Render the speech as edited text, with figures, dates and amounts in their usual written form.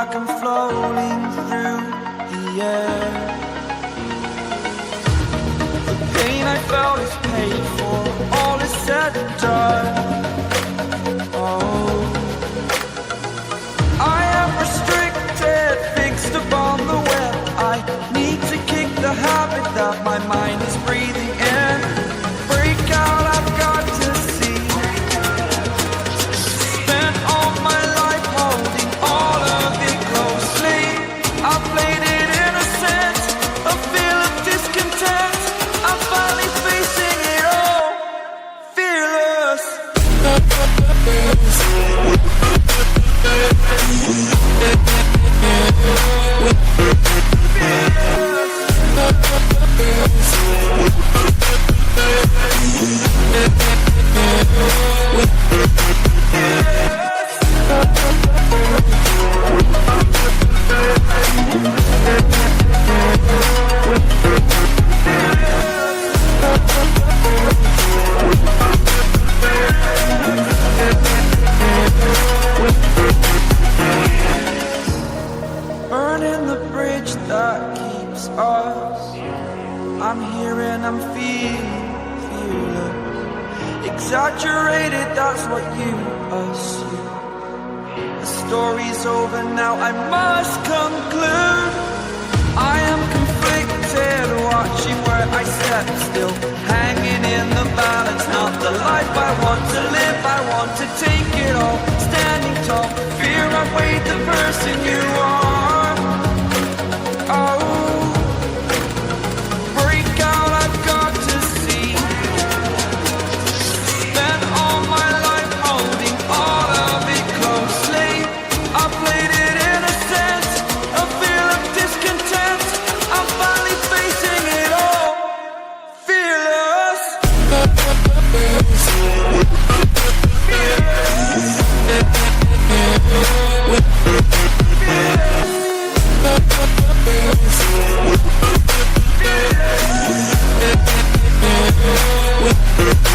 like I'm floating through the air. The pain I felt is paid for, all is said and done. Oh, I am restricted, fixed upon the web. I need to kick the habit that my mind is breathing in. Break out, I've got to see. Spent all my life holding all of it closely. I played it innocent, a feel of discontent. I'm finally facing it all, fearless. Burning the bridge that keeps us. I'm here and I'm feeling fearless. Exaggerated, that's what you assume. The story's over now, I must conclude. I am conflicted, watching where I step still, hanging in the balance. Not the life I want to live, I want to take it all. Standing tall, fear I weighed the person you are. Oh, break out, I've got to see. Spent all my life holding all of it closely. I played it innocent, a feel of discontent. I'm finally facing it all, fearless. With